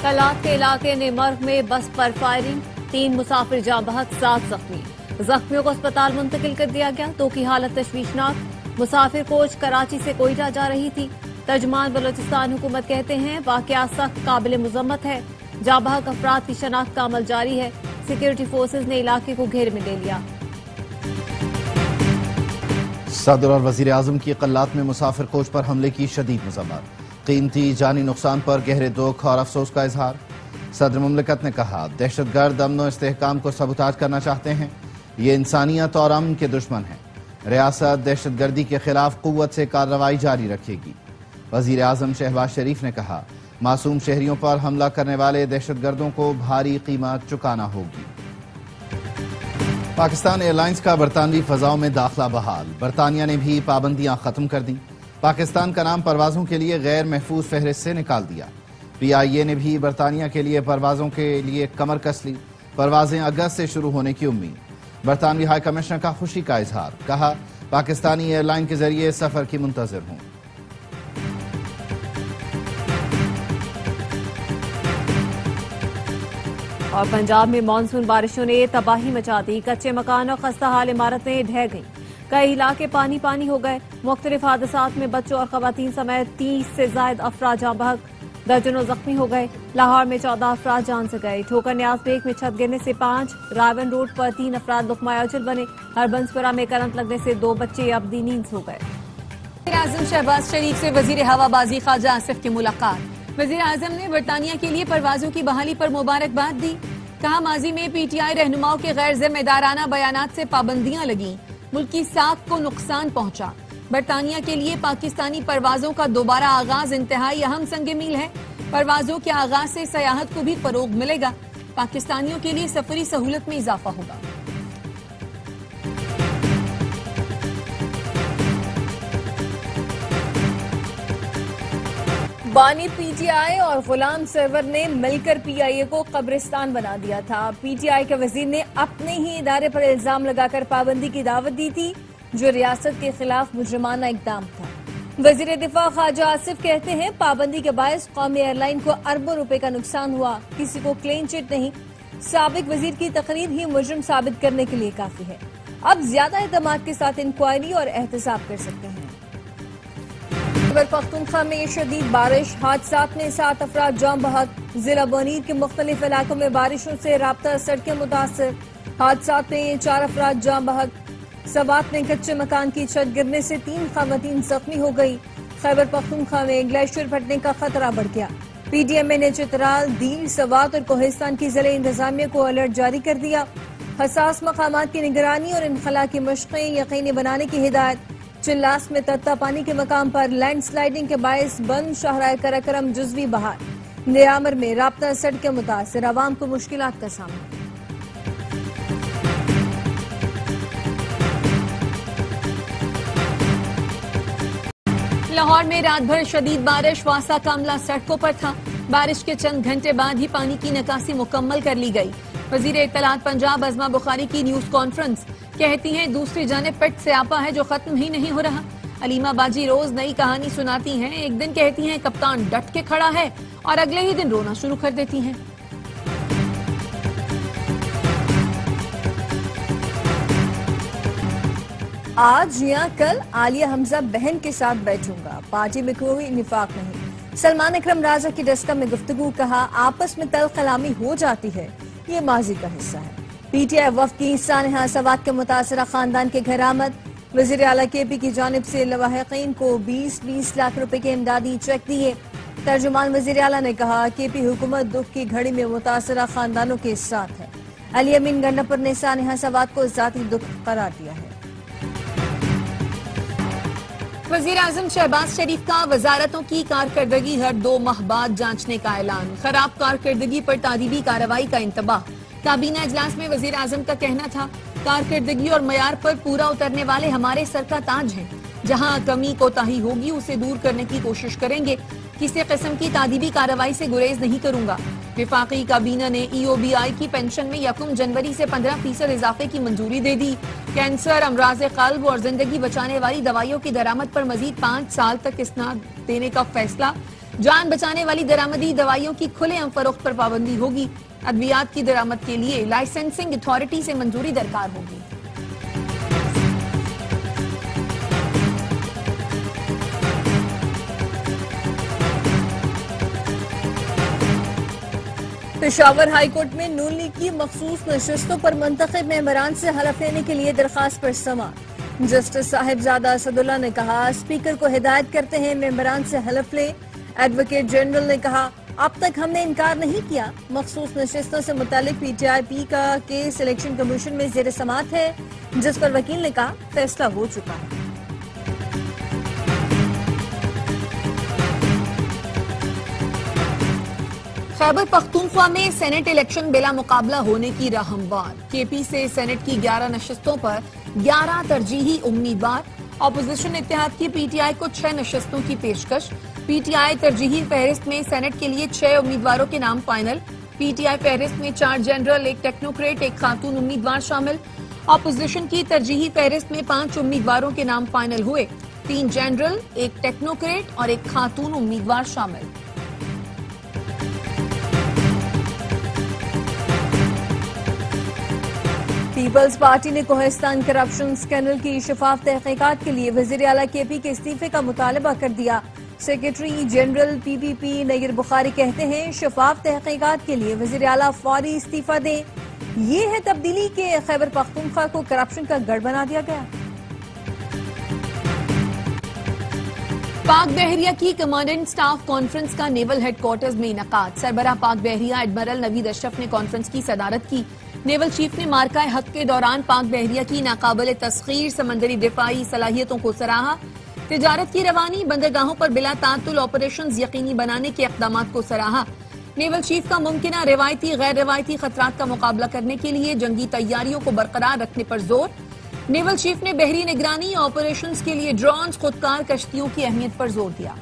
کلات کے علاقے نیمرگ میں بس پر فائرنگ، 3 مسافر جاں بحق، 7 زخمی۔ زخمیوں کو اسپتال منتقل کر دیا گیا، 2 کی حالت تشویشناک۔ مسافر کوچ کراچی سے کوئٹہ جا رہی تھی۔ ترجمان بلوچستان حکومت کہتے ہیں واقعہ سخت قابل مذمت ہے، جاں بحق افراد کی شناخت کا عمل جاری ہے۔ سیکورٹی فورسز نے علاقے کو گھیرے میں لے لیا۔ صدر اور وزیر اعظم کی قلات میں مسافر کوچ پر حملے کی شدید مذمت، قیمتی جانی نقصان پر گہرے دکھ اور افسوس کا اظہار۔ صدر مملکت نے کہا دہشت گرد امن و استحکام کو سبوتاژ کرنا چاہتے ہیں، یہ انسانیت اور امن کے دشمن ہیں۔ ریاست دہشت گردی کے خلاف قوت سے کارروائی جاری رکھے گی۔ وزیر اعظم شہباز شریف نے کہا معصوم شہریوں پر حملہ کرنے والے دہشت گردوں کو بھاری قیمت چکانا ہوگی۔ پاکستان ایئر لائنز کا برطانوی فضاؤں میں داخلہ بحال، برطانیہ نے بھی پابندیاں ختم کر دیں۔ پاکستان کا نام پروازوں کے لیے غیر محفوظ فہرست سے نکال دیا۔ پی آئی اے نے بھی برطانیہ کے لیے پروازوں کے لیے کمر کس لی، پروازیں اگست سے شروع ہونے کی امید۔ برطانوی ہائی کمشنر کا خوشی کا اظہار، کہا پاکستانی ایئر لائن کے ذریعے سفر کی منتظر ہوں۔ اور پنجاب میں مانسون بارشوں نے تباہی مچا دی، کچے مکان اور خستہ حال عمارتیں ڈھہ گئیں، کئی علاقے پانی پانی ہو گئے۔ مختلف حادثات میں بچوں اور خواتین سمیت 30 سے زائد افراد جاں بحق، درجنوں زخمی ہو گئے۔ لاہور میں 14 افراد جان سے گئے، ٹھوکر نیاز بیگ میں چھت گرنے سے 5، راون روڈ پر 3 افراد لقمہ اجل بنے، ہربنسپورہ میں کرنٹ لگنے سے 2 بچے ابدی نیند ہو گئے۔ وزیر اعظم شہباز شریف سے وزیر ہوا بازی خواجہ آصف کی ملاقات، وزیر اعظم نے برطانیہ کے لیے پروازوں کی بحالی پر مبارکباد دی، کہا ماضی میں پی ٹی آئی رہنماؤں کے غیر ذمہ دارانہ بیانات سے پابندیاں لگیں، ملکی ساکھ کو نقصان پہنچا۔ برطانیہ کے لیے پاکستانی پروازوں کا دوبارہ آغاز انتہائی اہم سنگ میل ہے، پروازوں کے آغاز سے سیاحت کو بھی فروغ ملے گا، پاکستانیوں کے لیے سفری سہولت میں اضافہ ہوگا۔ بانی پی ٹی آئی اور غلام سرور نے مل کر پی آئی اے کو قبرستان بنا دیا تھا۔ پی ٹی آئی کے وزیر نے اپنے ہی ادارے پر الزام لگا کر پابندی کی دعوت دی تھی، جو ریاست کے خلاف مجرمانہ اقدام تھا۔ وزیر دفاع خواجہ آصف کہتے ہیں پابندی کے باعث قومی ایئر لائن کو اربوں روپے کا نقصان ہوا، کسی کو کلین چٹ نہیں۔ سابق وزیر کی تقریر ہی مجرم ثابت کرنے کے لیے کافی ہے، اب زیادہ اعتماد کے ساتھ انکوائری اور احتساب کر سکتے ہیں۔ خیبر پختونخوا میں شدید بارش، حادثات میں 7 افراد جاں بحق، ضلع بونیر کے مختلف علاقوں میں بارشوں سے رابطہ سڑکیں متاثر، حادثات میں 4 افراد جاں بحق، سوات میں کچے مکان کی چھت گرنے سے 3 خواتین زخمی ہو گئی۔ خیبر پختونخوا میں گلیشیئر پھٹنے کا خطرہ بڑھ گیا، پی ڈی ایم اے نے چترال، دیر، سوات اور کوہستان کی ضلع انتظامیہ کو الرٹ جاری کر دیا، حساس مقامات کی نگرانی اور انخلاء کی مشقیں یقینی بنانے کی ہدایت۔ چلاس میں تتا پانی کے مقام پر لینڈ سلائیڈنگ کے باعث بند شاہراہ کراکرم جزوی بحال، نیامر میں رابطہ سڑکیں متاثر، عوام کو مشکلات کا سامنا۔ لاہور میں رات بھر شدید بارش، واسا کاملا سڑکوں پر تھا، بارش کے چند گھنٹے بعد ہی پانی کی نکاسی مکمل کر لی گئی۔ وزیر اطلاعات پنجاب عظمہ بخاری کی نیوز کانفرنس، کہتی ہیں دوسری جانب پٹ سیاپا ہے جو ختم ہی نہیں ہو رہا۔ علیمہ باجی روز نئی کہانی سناتی ہیں، ایک دن کہتی ہیں کپتان ڈٹ کے کھڑا ہے اور اگلے ہی دن رونا شروع کر دیتی ہیں۔ آج یا کل عالیہ حمزہ بہن کے ساتھ بیٹھوں گا، پارٹی میں کوئی نفاق نہیں۔ سلمان اکرم راجہ کی ڈسکا میں گفتگو، کہا آپس میں تلخ کلامی ہو جاتی ہے، یہ ماضی کا حصہ ہے۔ پی ٹی آئی وفد کی سانحہ سوات کے متاثرہ خاندان کے گھر آمد، وزیر اعلیٰ کے پی کی جانب سے لواحقین کو 20-20 لاکھ روپے کے امدادی چیک دیے۔ ترجمان وزیر اعلیٰ نے کہا کہ پی حکومت دکھ کی گھڑی میں متاثرہ خاندانوں کے ساتھ ہے۔ علی امین گنڈپور نے سانحہ سوات کو ذاتی دکھ قرار دیا ہے۔ وزیر اعظم شہباز شریف کا وزارتوں کی کارکردگی ہر 2 ماہ بعد جانچنے کا اعلان، خراب کارکردگی پر تعدیبی کارروائی کا انتباہ۔ کابینہ اجلاس میں وزیر اعظم کا کہنا تھا کارکردگی اور معیار پر پورا اترنے والے ہمارے سر کا تاج ہیں، جہاں کمی کوتاہی ہوگی اسے دور کرنے کی کوشش کریں گے، کسی قسم کی تعدیبی کارروائی سے گریز نہیں کروں گا۔ وفاقی کابینہ نے ای او بی آئی کی پینشن میں 1 جنوری سے 15% اضافے کی منظوری دے دی۔ کینسر، امراض قلب اور زندگی بچانے والی دوائیوں کی درآمد پر مزید 5 سال تک اسناد دینے کا فیصلہ۔ جان بچانے والی درآمدی دوائیوں کی کھلے عام فروخت پر پابندی ہوگی. ادویات کی درآمد کے لیے لائسنسنگ اتھارٹی سے منظوری درکار ہوگی. پشاور ہائی کورٹ میں نون لیگ کی مخصوص نشستوں پر منتخب ممبران سے حلف لینے کے لیے درخواست پر سماعت. جسٹس صاحبزادہ اسد اللہ نے کہا اسپیکر کو ہدایت کرتے ہیں ممبران سے حلف لیں. ایڈوکیٹ جنرل نے کہا اب تک ہم نے انکار نہیں کیا. مخصوص نشستوں سے متعلق پی ٹی آئی پی کا کیس الیکشن کمیشن میں زیر سماعت ہے، جس پر وکیل نے کہا فیصلہ ہو چکا ہے. خیبر پختونخوا میں سینٹ الیکشن بلا مقابلہ ہونے کی راہ ہموار. کے پی سے سینٹ کی 11 نشستوں پر 11 ترجیحی امیدوار. اپوزیشن اتحاد کی پی ٹی آئی کو 6 نشستوں کی پیشکش. پی ٹی آئی ترجیحی فہرست میں سینٹ کے لیے 6 امیدواروں کے نام فائنل. پی ٹی آئی فہرست میں 4 جنرل، 1 ٹیکنوکریٹ، 1 خاتون امیدوار شامل. اپوزیشن کی ترجیحی فہرست میں 5 امیدواروں کے نام فائنل ہوئے. 3 جنرل، 1 ٹیکنوکریٹ اور 1 خاتون امیدوار شامل. پیپلز پارٹی نے کوہستان کرپشن اسکینڈل کی شفاف تحقیقات کے لیے وزیر اعلیٰ کے پی کے استعفے کا مطالبہ کر دیا. سیکرٹری جنرل پی پی پی نیر بخاری کہتے ہیں شفاف تحقیقات کے لیے وزیر اعلیٰ فوری استعفیٰ دیں. یہ ہے تبدیلی کہ خیبر پختونخوا کو کرپشن کا گڑھ بنا دیا گیا. پاک بحریہ کی کمانڈنٹ سٹاف کانفرنس کا نیول ہیڈ کوارٹرز میں انعقاد. سربراہ پاک بحریہ ایڈمرل نوید اشرف نے کانفرنس کی صدارت کی. نیول چیف نے مارکہ حق کے دوران پاک بحریہ کی ناقابل تسخیر سمندری دفاعی صلاحیتوں کو سراہا. تجارت کی روانی، بندرگاہوں پر بلا تعطل آپریشنز یقینی بنانے کے اقدامات کو سراہا. نیول چیف کا ممکنہ روایتی غیر روایتی خطرات کا مقابلہ کرنے کے لیے جنگی تیاریوں کو برقرار رکھنے پر زور. نیول چیف نے بحری نگرانی آپریشنز کے لیے ڈرونز، خودکار کشتیوں کی اہمیت پر زور دیا.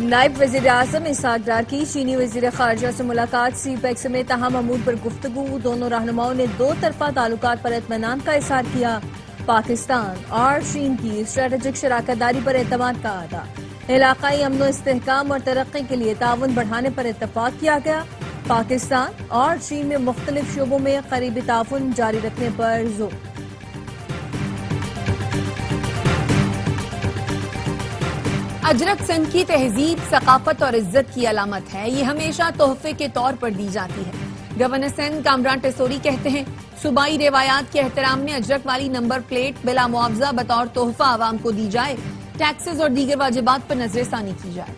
نائب وزیر اعظم اسحاق ڈار کی چینی وزیر خارجہ سے ملاقات. سی پیک سمیت اہم امور پر گفتگو. دونوں رہنماؤں نے 2 طرفہ تعلقات پر اطمینان کا اظہار کیا. پاکستان اور چین کی اسٹریٹجک شراکت داری پر اعتماد کا اعادہ. علاقائی امن و استحکام اور ترقی کے لیے تعاون بڑھانے پر اتفاق کیا گیا. پاکستان اور چین میں مختلف شعبوں میں قریبی تعاون جاری رکھنے پر زور. اجرک سندھ کی تہذیب، ثقافت اور عزت کی علامت ہے. یہ ہمیشہ تحفے کے طور پر دی جاتی ہے. گورنر سندھ کامران ٹیسوری کہتے ہیں صوبائی روایات کے احترام میں اجرک والی نمبر پلیٹ بلا معاوضہ بطور تحفہ عوام کو دی جائے. ٹیکسز اور دیگر واجبات پر نظر ثانی کی جائے.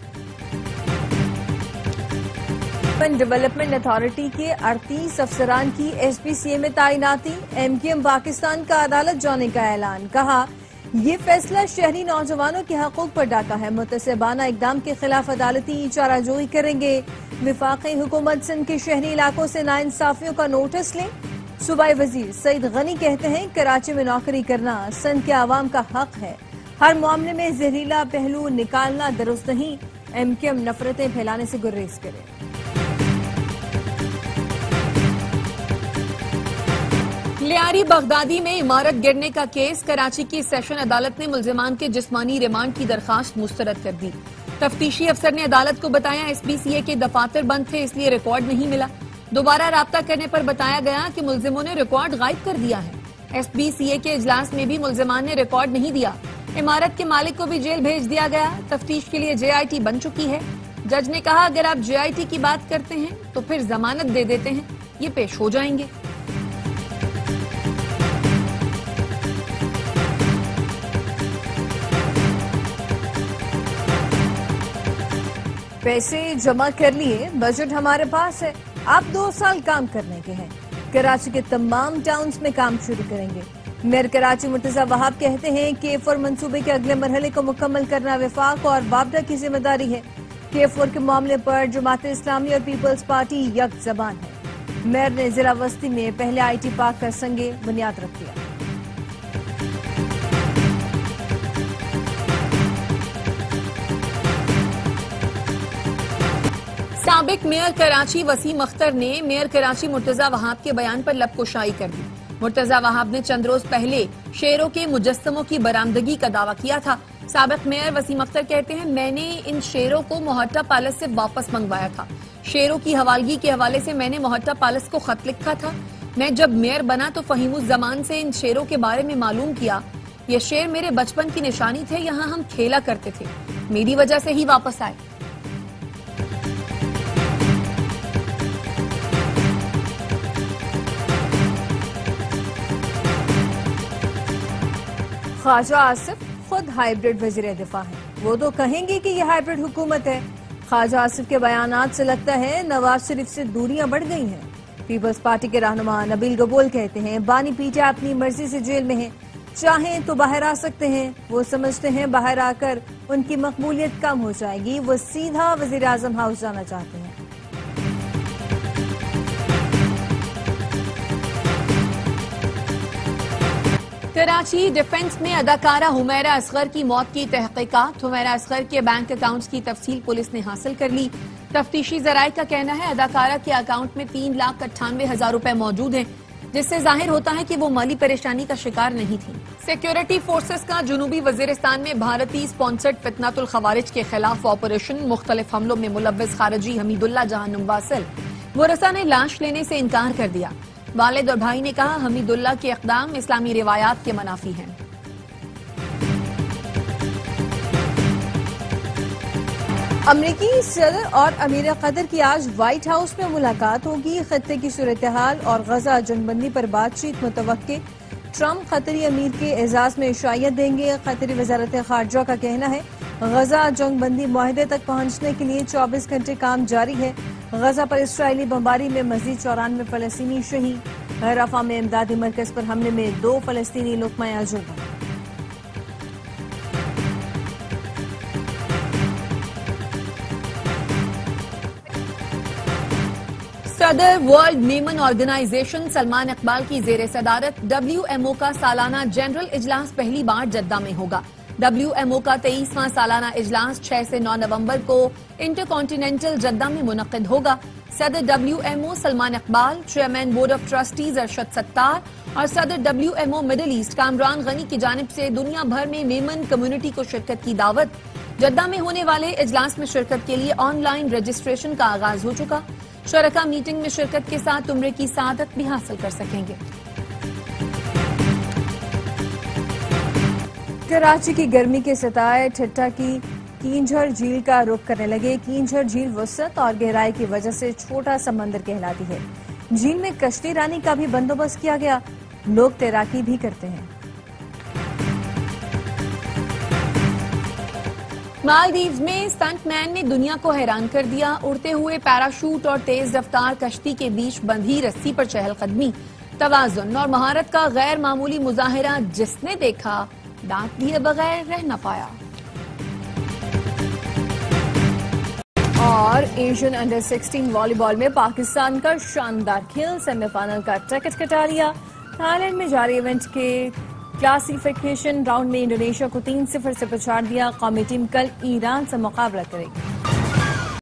ڈیولپمنٹ اتھارٹی کے 38 افسران کی ایس پی سی اے میں تعیناتی. ایم کیو ایم پاکستان کا عدالت جانے کا اعلان. کہا یہ فیصلہ شہری نوجوانوں کے حقوق پر ڈاکہ ہے. متسبانہ اقدام کے خلاف عدالتی چارہ جوئی کریں گے. وفاقی حکومت سندھ کے شہری علاقوں سے ناانصافیوں کا نوٹس لیں. صوبائی وزیر سعید غنی کہتے ہیں کراچی میں نوکری کرنا سندھ کے عوام کا حق ہے. ہر معاملے میں زہریلا پہلو نکالنا درست نہیں. ایم کیو ایم نفرتیں پھیلانے سے گریز کرے. لیاری بغدادی میں عمارت گرنے کا کیس. کراچی کی سیشن عدالت نے ملزمان کے جسمانی ریمانڈ کی درخواست مسترد کر دی. تفتیشی افسر نے عدالت کو بتایا ایس پی سی اے کے دفاتر بند تھے اس لیے ریکارڈ نہیں ملا. دوبارہ رابطہ کرنے پر بتایا گیا کہ ملزموں نے ریکارڈ غائب کر دیا ہے. ایس پی سی اے کے اجلاس میں بھی ملزمان نے ریکارڈ نہیں دیا. عمارت کے مالک کو بھی جیل بھیج دیا گیا. تفتیش کے لیے جے آئی ٹی بن چکی ہے. جج نے کہا اگر آپ جے آئی ٹی کی بات کرتے ہیں تو پھر ضمانت دے دیتے ہیں. یہ پیش ہو جائیں گے. پیسے جمع کر لیے، بجٹ ہمارے پاس ہے. آپ 2 سال کام کرنے کے ہیں. کراچی کے تمام ٹاؤنز میں کام شروع کریں گے. میئر کراچی مرتضی وہاب کہتے ہیں K4 منصوبے کے اگلے مرحلے کو مکمل کرنا وفاق اور بابڈا کی ذمہ داری ہے. K4 کے معاملے پر جماعت اسلامی اور پیپلز پارٹی یک زبان ہے. میئر نے ضلع وسطی میں پہلے آئی ٹی پارک کا سنگ بنیاد رکھ دیا. سابق میئر کراچی وسیم اختر نے میئر کراچی مرتضی وہاب کے بیان پر لب کشائی کر دی. مرتضی وہاب نے چند روز پہلے شیروں کے مجسموں کی برآمدگی کا دعویٰ کیا تھا۔ سابق میئر وسیم اختر کہتے ہیں میں نے ان شیروں کو موہٹا پیلس سے واپس منگوایا تھا۔ شیروں کی حوالگی کے حوالے سے میں نے موہٹا پیلس کو خط لکھا تھا۔ میں جب میئر بنا تو فہیم الزمان سے ان شیروں کے بارے میں معلوم کیا۔ یہ شیر میرے بچپن کی نشانی تھے، یہاں ہم کھیلا کرتے تھے، میری وجہ سے ہی واپس آئے۔ خواجہ آصف خود ہائیبرڈ وزیر دفاع ہیں، وہ تو کہیں گے کہ یہ ہائیبرڈ حکومت ہے۔ خواجہ آصف کے بیانات سے لگتا ہے نواز شریف سے دوریاں بڑھ گئی ہیں۔ پیپلز پارٹی کے رہنما نبیل گبول کہتے ہیں بانی پی ٹی آئی اپنی مرضی سے جیل میں ہیں، چاہیں تو باہر آ سکتے ہیں۔ وہ سمجھتے ہیں باہر آ کر ان کی مقبولیت کم ہو جائے گی، وہ سیدھا وزیر اعظم ہاؤس جانا چاہتے ہیں۔ کراچی ڈیفنس میں اداکارہ حمیرہ اصغر کی موت کی تحقیقات۔ حمیرہ اصغر کے بینک اکاؤنٹس کی تفصیل پولیس نے حاصل کر لی۔ تفتیشی ذرائع کا کہنا ہے اداکارہ کے اکاؤنٹ میں 3,98,000 روپے موجود ہیں، جس سے ظاہر ہوتا ہے کہ وہ مالی پریشانی کا شکار نہیں تھی۔ سیکیورٹی فورسز کا جنوبی وزیرستان میں بھارتی سپانسرڈ فتنۃ الخوارج کے خلاف آپریشن، مختلف حملوں میں ملوث خارجی حمید اللہ جہنم واصل ورثاء نے لاش لینے سے انکار کر دیا۔ والد اور بھائی نے کہا حمید اللہ کے اقدام اسلامی روایات کے منافی ہیں۔ امریکی صدر اور امیر قطر کی آج وائٹ ہاؤس میں ملاقات ہوگی۔ خطے کی صورتحال اور غزہ جنگ بندی پر بات چیت متوقع۔ ٹرمپ قطری امیر کے اعزاز میں عشائیت دیں گے۔ قطری وزارت خارجہ کا کہنا ہے غزہ جنگ بندی معاہدے تک پہنچنے کے لیے 24 گھنٹے کام جاری ہے۔ غزہ پر اسرائیلی بمباری میں مزید 94 فلسطینی شہید۔ رفح میں امدادی مرکز پر حملے میں 2 فلسطینی لقمہ اجر بنے۔ صدر ورلڈ میمن آرگنائزیشن سلمان اقبال کی زیر صدارت WMO کا سالانہ جنرل اجلاس پہلی بار جدہ میں ہوگا۔ WMO کا 23واں سالانہ اجلاس 6 سے 9 نومبر کو انٹر کانٹیننٹل جدہ میں منعقد ہوگا۔ صدر WMO Salman Iqbal, chairman board of trustees Arshad Sattar اور صدر WMO middle east Kamran Ghani کی جانب سے دنیا بھر میں میمن کمیونٹی کو شرکت کی دعوت۔ جدہ میں ہونے والے اجلاس میں شرکت کے لیے آن لائن رجسٹریشن کا آغاز ہو چکا۔ شرکاء میٹنگ میں شرکت کے ساتھ عمرے کی سعادت بھی حاصل کر سکیں گے۔ کراچی کی گرمی کے ستائے ٹھٹھہ کی کینجھر جھیل کا رخ کرنے لگے۔ کینجھر جھیل وسعت اور گہرائی کی وجہ سے چھوٹا سمندر کہلاتی ہے۔ جھیل میں کشتی رانی کا بھی بندوبست کیا گیا، لوگ تیراکی بھی کرتے ہیں۔ مالدیوز میں اسٹنٹ مین نے دنیا کو حیران کر دیا۔ اڑتے ہوئے پیراشوٹ اور تیز رفتار کشتی کے بیچ بندھی رسی پر چہل قدمی، توازن اور مہارت کا غیر معمولی مظاہرہ جس نے دیکھا دانت لیے بغیر رہ نہ پایا۔ اور ایشین انڈر 16 والی بال میں پاکستان کا شاندار کھیل، سیمی فائنل کا ٹکٹ کٹا لیا۔ تھائی لینڈ میں جاری ایونٹ کے کلاسیفیکیشن راؤنڈ میں انڈونیشیا کو 3-0 سے پچھاڑ دیا۔ قومی ٹیم کل ایران سے مقابلہ کرے گی۔